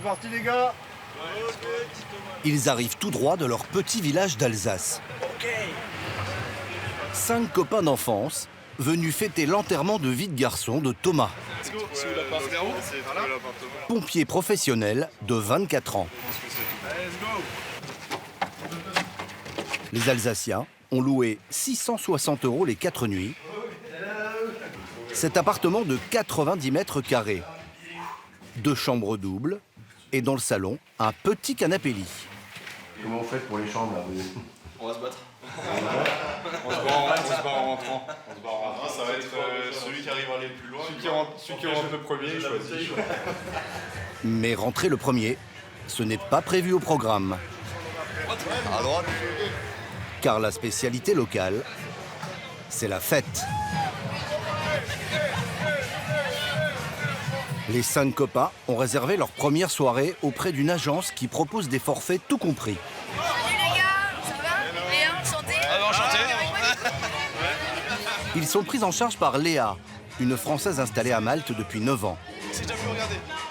c'est parti les gars. Ils arrivent tout droit de leur petit village d'Alsace. 5 copains d'enfance venus fêter l'enterrement de vie de garçon de Thomas. Pompier professionnel de 24 ans. Les Alsaciens ont loué 660 € les 4 nuits. Cet appartement de 90 mètres carrés. 2 chambres doubles et dans le salon, un petit canapé lit. Comment vous faites pour les chambres là? On va se battre. On se bat en rentrant. Ça va être celui qui arrive à aller le plus loin. Celui qui rentre le premier, il choisit. Mais rentrer le premier, ce n'est pas prévu au programme. À droite. Car la spécialité locale, c'est la fête. Les 5 copains ont réservé leur première soirée auprès d'une agence qui propose des forfaits tout compris. Salut les gars, ça va? Léa, enchanté. Enchanté. Ils sont pris en charge par Léa, une Française installée à Malte depuis 9 ans.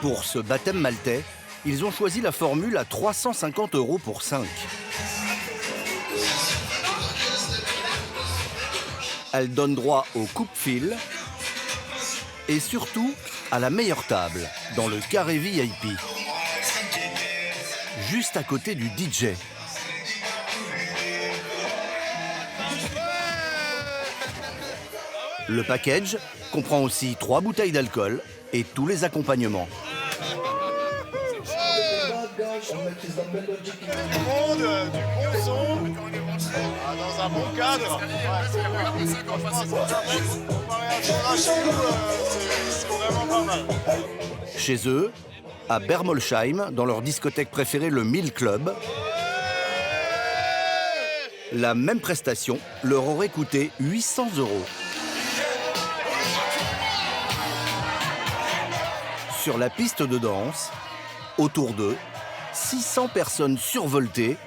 Pour ce baptême maltais, ils ont choisi la formule à 350 € pour 5. Elle donne droit au coupe-fil et surtout à la meilleure table, dans le carré VIP, juste à côté du DJ. Le package comprend aussi 3 bouteilles d'alcool et tous les accompagnements. Du monde, du bon son, dans un bon cadre. C'est vraiment pas mal. Chez eux, à Bermolsheim, dans leur discothèque préférée, le Mill Club, la même prestation leur aurait coûté 800 €. Sur la piste de danse, autour d'eux, 600 personnes survoltées,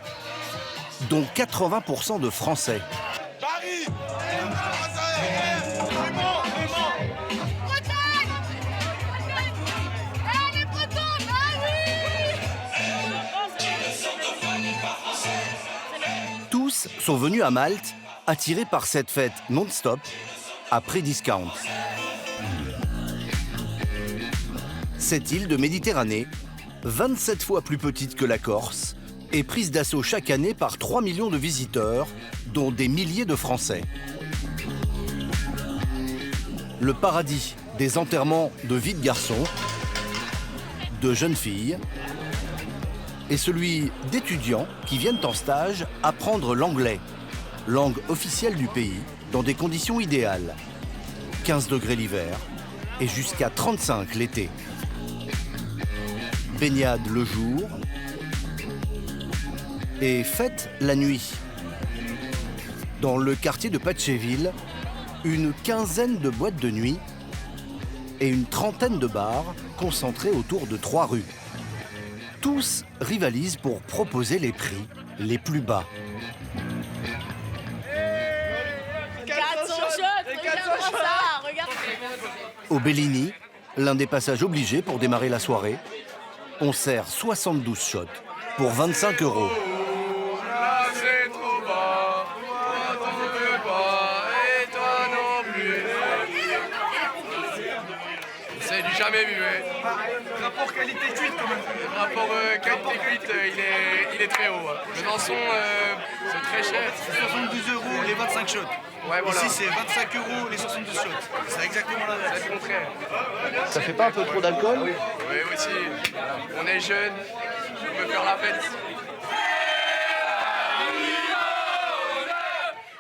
dont 80% de Français. Paris. Tous sont venus à Malte, attirés par cette fête non-stop, à prix discount. Cette île de Méditerranée, 27 fois plus petite que la Corse, est prise d'assaut chaque année par 3 millions de visiteurs, dont des milliers de Français. Le paradis des enterrements de vie de garçons, de jeunes filles, et celui d'étudiants qui viennent en stage apprendre l'anglais, langue officielle du pays, dans des conditions idéales. 15 degrés l'hiver et jusqu'à 35 l'été. Baignade le jour et fête la nuit. Dans le quartier de Patchéville, une quinzaine de boîtes de nuit et une trentaine de bars concentrés autour de 3 rues. Tous rivalisent pour proposer les prix les plus bas. 400 shots, regarde ça, regarde. Au Bellini, l'un des passages obligés pour démarrer la soirée, on sert 72 shots pour 25 €. Là c'est trop bas, toi t'en veux pas, et toi non plus. C'est du jamais vu, ouais. Rapport qualité-cuite quand même. Le rapport qualité-cuite, il est très haut. Le dansson, c'est très cher. 72 € les 25 shots. Ouais, voilà. Ici c'est 25 € les 72 shots. C'est exactement l'inverse. C'est le contraire. Ça fait pas un peu trop d'alcool? Oui, aussi. On est jeune, on veut faire la fête.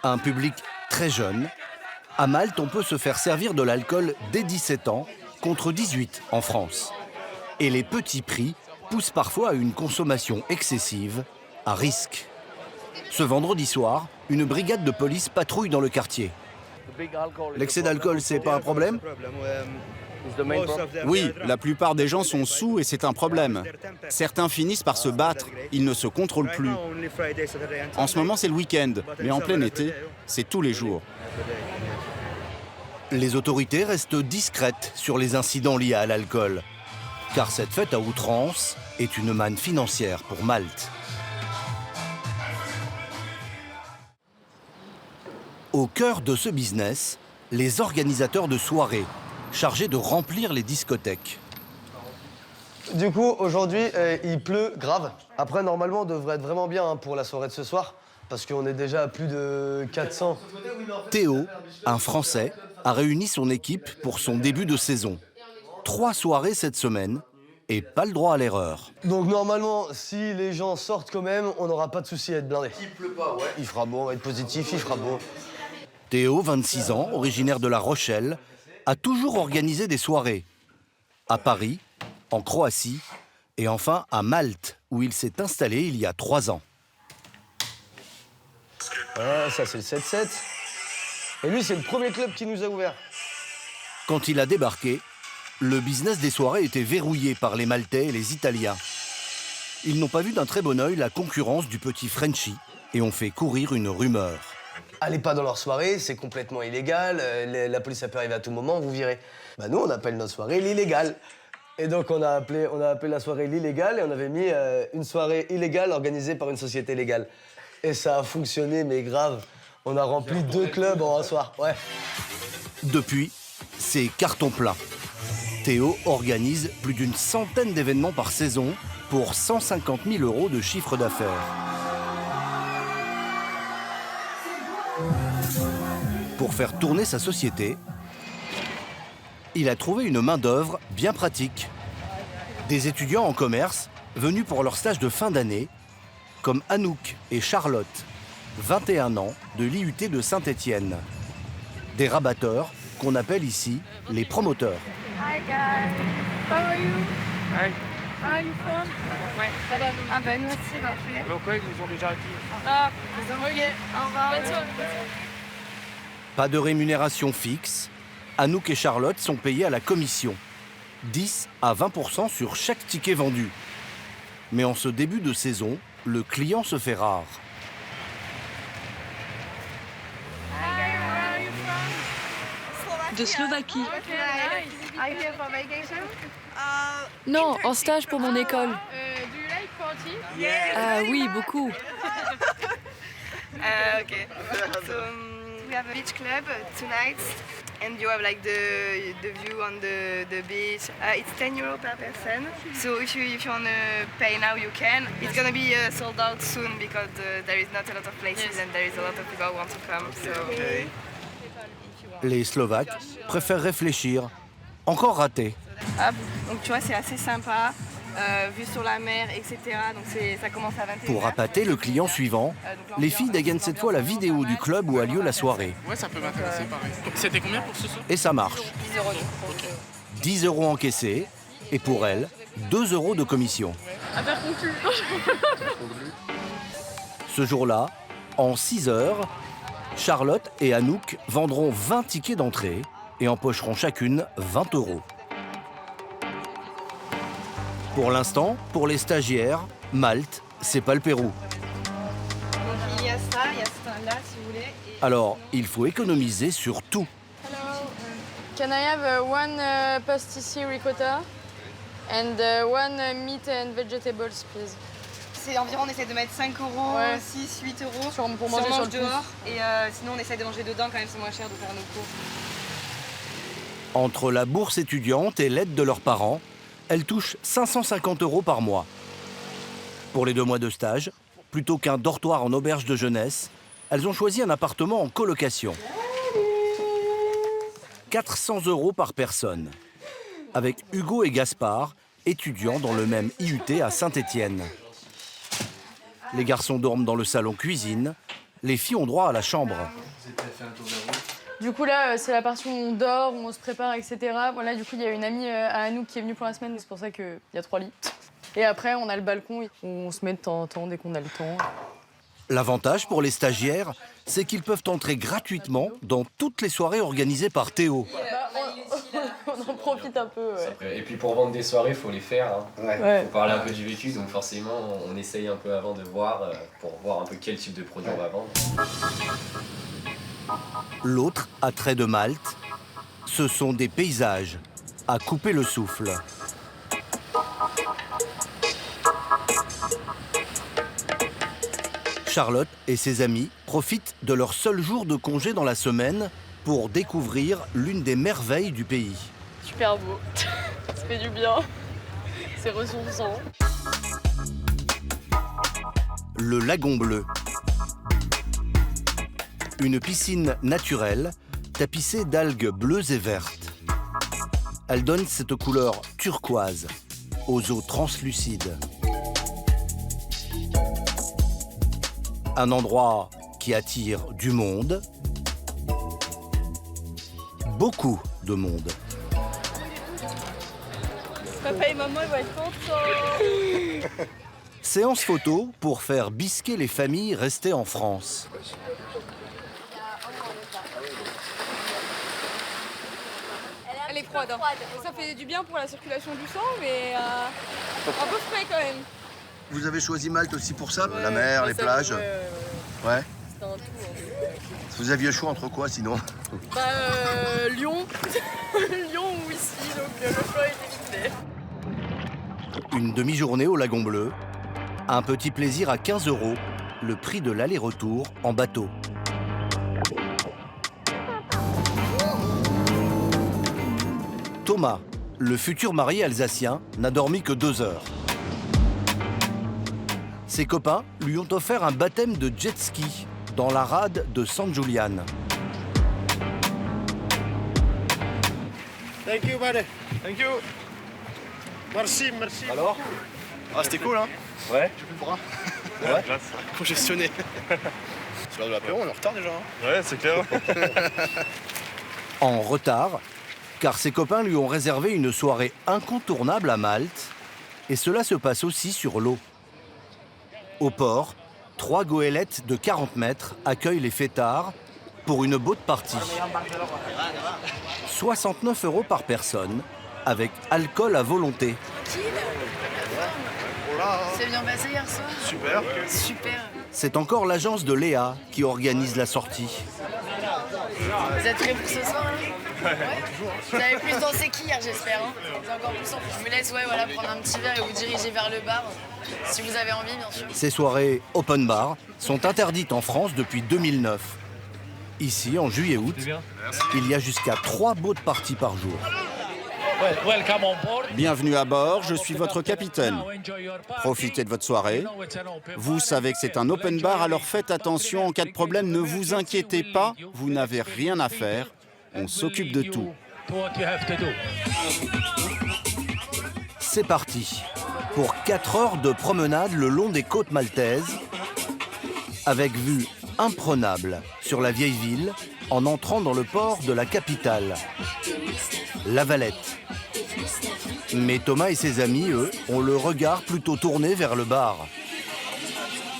Un public très jeune. À Malte, on peut se faire servir de l'alcool dès 17 ans, contre 18 en France. Et les petits prix poussent parfois à une consommation excessive, à risque. Ce vendredi soir, une brigade de police patrouille dans le quartier. L'excès d'alcool, c'est pas un problème? Oui, la plupart des gens sont sous et c'est un problème. Certains finissent par se battre, ils ne se contrôlent plus. En ce moment, c'est le week-end, mais en plein été, c'est tous les jours. Les autorités restent discrètes sur les incidents liés à l'alcool. car cette fête à outrance est une manne financière pour Malte. Au cœur de ce business, les organisateurs de soirées, chargés de remplir les discothèques. Du coup, aujourd'hui, il pleut grave. Après, normalement, on devrait être vraiment bien hein, pour la soirée de ce soir, parce qu'on est déjà à plus de 400. Théo, un Français, a réuni son équipe pour son début de saison. 3 soirées cette semaine et pas le droit à l'erreur. Donc normalement, si les gens sortent quand même, on n'aura pas de souci à être blindé. Il pleut pas, ouais. Il fera beau, on va être positif, il fera beau. Théo, 26 ans, originaire de La Rochelle, a toujours organisé des soirées. À Paris, en Croatie et enfin à Malte, où il s'est installé il y a 3 ans. Voilà, ça c'est le 7-7. Et lui, c'est le premier club qui nous a ouvert. Quand il a débarqué, le business des soirées était verrouillé par les Maltais et les Italiens. Ils n'ont pas vu d'un très bon œil la concurrence du petit Frenchie et ont fait courir une rumeur. Allez pas dans leur soirée, c'est complètement illégal. La police, ça peut arriver à tout moment, vous virez. Bah nous, on appelle notre soirée l'illégal. Et donc, on a appelé la soirée l'illégale et on avait mis une soirée illégale organisée par une société légale. Et ça a fonctionné, mais grave. On a rempli 2 clubs en un soir, ouais. Depuis, c'est carton plein. Théo organise plus d'une centaine d'événements par saison pour 150 000 € de chiffre d'affaires. Pour faire tourner sa société, il a trouvé une main-d'œuvre bien pratique. Des étudiants en commerce venus pour leur stage de fin d'année, comme Anouk et Charlotte, 21 ans, de l'IUT de Saint-Étienne. Des rabatteurs qu'on appelle ici les promoteurs. Hi guys, how are you? Hi. Where are you from? Ouais, ça va. Ah ben nous aussi, parfait. Pourquoi ils nous ont déjà dit? Ah, ok, au revoir. Bonne soirée. Pas de rémunération fixe. Anouk et Charlotte sont payés à la commission. 10 à 20% sur chaque ticket vendu. Mais en ce début de saison, le client se fait rare. De Slovaquie. Are you here for vacation? Non, en stage pour mon école. Do you like party? Ah oui, beaucoup. Okay. So we have a beach club tonight, and you have like the view on the beach. It's 10 euro per person. So if you wanna pay now, you can. It's gonna be sold out soon because there is not a lot of places and there is a lot of people who want to come. So. Okay. Les Slovaques préfèrent réfléchir. Encore raté. Hop. Donc tu vois, c'est assez sympa. Vue sur la mer, etc. Donc ça commence à 21h. Pour appâter le client suivant, les filles dégainent cette fois la vidéo du club où a lieu la soirée. Ouais, ça peut m'intéresser, pareil. C'était combien pour ce soir? Et ça marche. 10 euros. 10 € encaissés et pour elle, 2 € de commission. Affaire conclue. Ce jour-là, en 6 heures, Charlotte et Anouk vendront 20 tickets d'entrée et empocheront chacune 20 €. Pour l'instant, pour les stagiaires, Malte, c'est pas le Pérou. Donc il y a ça là si vous voulez. Alors, il faut économiser sur tout. Hello. Can I have one pasticci ricotta and one meat and vegetables, please? C'est environ, on essaie de mettre 5 euros, Ouais. 6, 8 euros. Pour manger sur le dehors. Et sinon, on essaie de manger dedans quand même, c'est moins cher de faire nos cours. Entre la bourse étudiante et l'aide de leurs parents, elles touchent 550 € par mois. Pour les 2 mois de stage, plutôt qu'un dortoir en auberge de jeunesse, elles ont choisi un appartement en colocation. 400 € par personne. Avec Hugo et Gaspard, étudiants dans le même IUT à Saint-Étienne. Les garçons dorment dans le salon cuisine, les filles ont droit à la chambre. Du coup, là, c'est la partie où on dort, où on se prépare, etc. Voilà, du coup, il y a une amie à Anouk qui est venue pour la semaine, c'est pour ça qu'il y a 3 lits. Et après, on a le balcon où on se met de temps en temps dès qu'on a le temps. L'avantage pour les stagiaires, c'est qu'ils peuvent entrer gratuitement dans toutes les soirées organisées par Théo. On en profite un peu, ouais. Et puis pour vendre des soirées, il faut les faire. Hein. Ouais. Faut parler un peu du vécu, donc forcément, on essaye un peu avant de voir, pour voir un peu quel type de produit on va vendre. L'autre attrait de Malte, ce sont des paysages à couper le souffle. Charlotte et ses amis profitent de leur seul jour de congé dans la semaine pour découvrir l'une des merveilles du pays. Super beau, ça fait du bien, c'est ressourçant. Le lagon bleu. Une piscine naturelle tapissée d'algues bleues et vertes. Elle donne cette couleur turquoise aux eaux translucides. Un endroit qui attire du monde, beaucoup de monde. Papa et maman ils vont être contents. Séance photo pour faire bisquer les familles restées en France. Elle est froide. Hein. Ça fait du bien pour la circulation du sang, mais un peu frais quand même. Vous avez choisi Malte aussi pour ça? La mer, les plages? Ouais. C'était un tout. Hein. Vous aviez le choix entre quoi sinon? Lyon. Lyon ou ici, donc le choix est évité. Une demi-journée au Lagon Bleu. Un petit plaisir à 15 €, le prix de l'aller-retour en bateau. Thomas, le futur marié alsacien, n'a dormi que 2 heures. Ses copains lui ont offert un baptême de jet ski dans la rade de San Julian. Thank you, buddy. Thank you. Merci, merci. Alors? Ah, c'était cool, hein? Ouais. Tu peux le bras? Ouais. Congestionné. C'est l'heure de l'apéro, on est en retard déjà. Hein? Ouais, c'est clair. En retard, car ses copains lui ont réservé une soirée incontournable à Malte, et cela se passe aussi sur l'eau. Au port, 3 goélettes de 40 mètres accueillent les fêtards pour une boat party. 69 € par personne, avec alcool à volonté. C'est bien passé hier soir? Super. Super. C'est encore l'agence de Léa qui organise la sortie. Vous êtes prêts pour ce soir? Hein? Ouais. Vous avez plus dansé qu'hier, j'espère. Hein? C'est encore plus simple. Je vous laisse prendre un petit verre et vous diriger vers le bar, si vous avez envie, bien sûr. Ces soirées open bar sont interdites en France depuis 2009. Ici, en juillet-août, il y a jusqu'à 3 boat parties par jour. Bienvenue à bord, je suis votre capitaine. Profitez de votre soirée. Vous savez que c'est un open bar, alors faites attention. En cas de problème, ne vous inquiétez pas, vous n'avez rien à faire. On s'occupe de tout. C'est parti pour 4 heures de promenade le long des côtes maltaises, avec vue imprenable sur la vieille ville en entrant dans le port de la capitale, La Valette. Mais Thomas et ses amis, eux, ont le regard plutôt tourné vers le bar.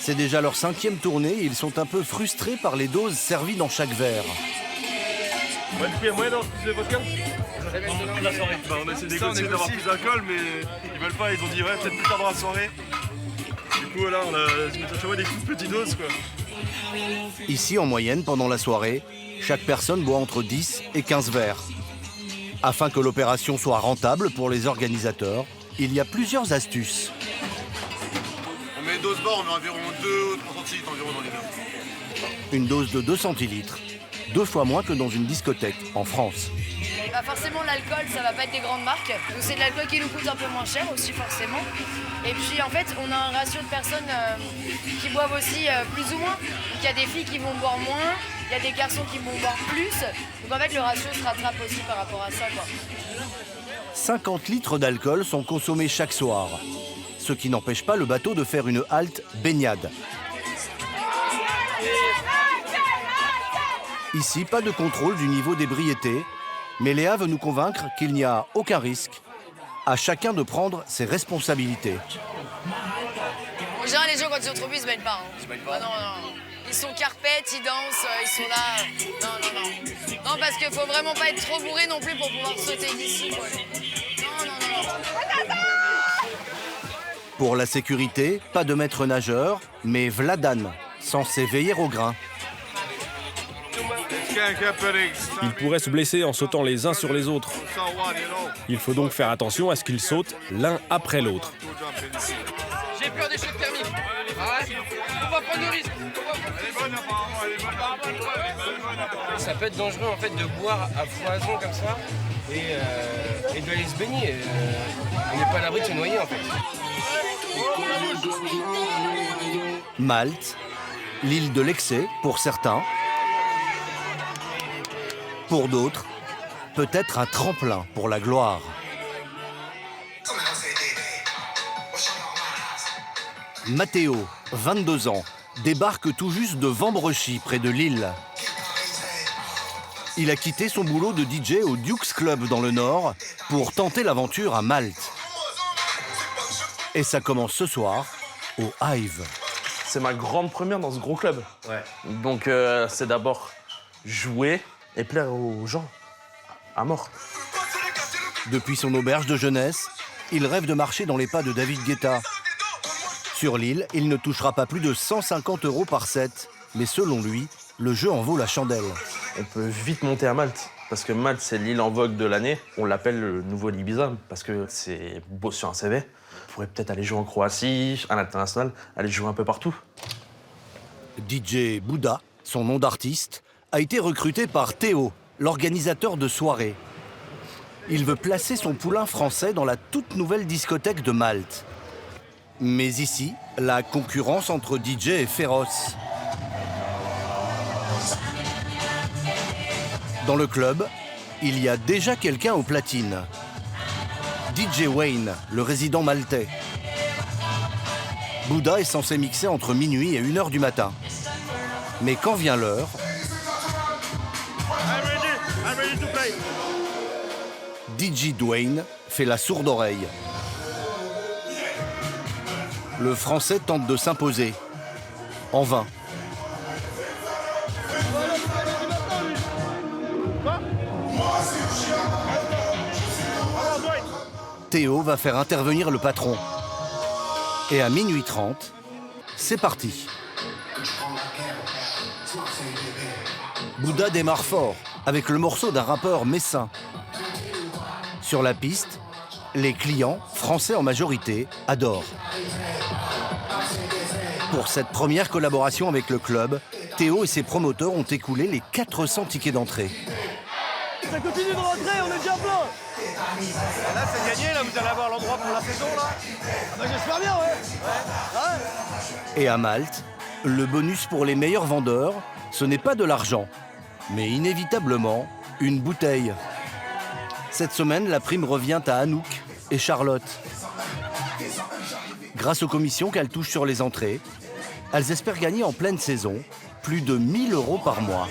C'est déjà leur 5e tournée et ils sont un peu frustrés par les doses servies dans chaque verre. Ouais, du coup, il y a moyen d'avoir plus de vodka? La soirée. Bah, on essaie de négocier d'avoir plus d'alcool, mais ils veulent pas, ils ont dit ouais, peut-être plus tard dans la soirée. Du coup, là, on a chaque fois des toutes petites doses, quoi. Ici, en moyenne, pendant la soirée, chaque personne boit entre 10 et 15 verres. Afin que l'opération soit rentable pour les organisateurs, il y a plusieurs astuces. On met dose bord, on met environ 2 ou 3 centilitres environ dans les verres. Une dose de 2 centilitres, 2 fois moins que dans une discothèque en France. Bah forcément, l'alcool, ça va pas être des grandes marques. Donc c'est de l'alcool qui nous coûte un peu moins cher aussi, forcément. Et puis en fait, on a un ratio de personnes qui boivent aussi plus ou moins. Donc il y a des filles qui vont boire moins, il y a des garçons qui vont boire plus. Donc en fait, le ratio se rattrape aussi par rapport à ça, quoi. 50 litres d'alcool sont consommés chaque soir, ce qui n'empêche pas le bateau de faire une halte baignade. Ici, pas de contrôle du niveau d'ébriété, mais Léa veut nous convaincre qu'il n'y a aucun risque. À chacun de prendre ses responsabilités. En général, les gens, quand ils sont trop bu, ils se baignent pas. Hein. Ah non, non. Ils sont carpettes, ils dansent, ils sont là. Non, non, non. Non, parce qu'il faut vraiment pas être trop bourré non plus pour pouvoir sauter d'ici, quoi. Non, non, non. Pour la sécurité, pas de maître nageur, mais Vladan, censé veiller au grain. Ils pourraient se blesser en sautant les uns sur les autres. Il faut donc faire attention à ce qu'ils sautent l'un après l'autre. J'ai peur des chocs thermiques. Ouais. On va prendre le risque. Elle est bonne apparemment, elle est bonne. Ça peut être dangereux en fait de boire à foison comme ça et de aller se baigner. On n'est pas à l'abri de se noyer en fait. Malte, l'île de l'excès pour certains. Pour d'autres, peut-être un tremplin pour la gloire. Matteo, 22 ans, débarque tout juste de Vambrechy, près de Lille. Il a quitté son boulot de DJ au Duke's Club dans le Nord pour tenter l'aventure à Malte. Et ça commence ce soir au Hive. C'est ma grande première dans ce gros club. Donc c'est d'abord jouer et plaire aux gens à mort. Depuis son auberge de jeunesse, il rêve de marcher dans les pas de David Guetta. Sur l'île, il ne touchera pas plus de 150 € par set. Mais selon lui, le jeu en vaut la chandelle. On peut vite monter à Malte, parce que Malte, c'est l'île en vogue de l'année. On l'appelle le nouveau Ibiza, parce que c'est beau sur un CV. On pourrait peut-être aller jouer en Croatie, à l'international, aller jouer un peu partout. DJ Bouddha, son nom d'artiste, a été recruté par Théo, l'organisateur de soirées. Il veut placer son poulain français dans la toute nouvelle discothèque de Malte. Mais ici, la concurrence entre DJ est féroce. Dans le club, il y a déjà quelqu'un aux platines. DJ Wayne, le résident maltais. Bouddha est censé mixer entre minuit et 1h du matin. Mais quand vient l'heure, DJ Dwayne fait la sourde oreille. Le Français tente de s'imposer. En vain. Théo va faire intervenir le patron. Et à minuit 30, c'est parti. Bouddha démarre fort, avec le morceau d'un rappeur messin. Sur la piste, les clients, français en majorité, adorent. Pour cette première collaboration avec le club, Théo et ses promoteurs ont écoulé les 400 tickets d'entrée. Ça continue de rentrer, on est déjà plein. Là, c'est gagné, là, vous allez avoir l'endroit pour la saison, là. Bah, j'espère bien, ouais. Et à Malte, le bonus pour les meilleurs vendeurs, ce n'est pas de l'argent, mais inévitablement une bouteille. Cette semaine, la prime revient à Anouk et Charlotte. Grâce aux commissions qu'elles touchent sur les entrées, elles espèrent gagner en pleine saison plus de 1 000 € par mois.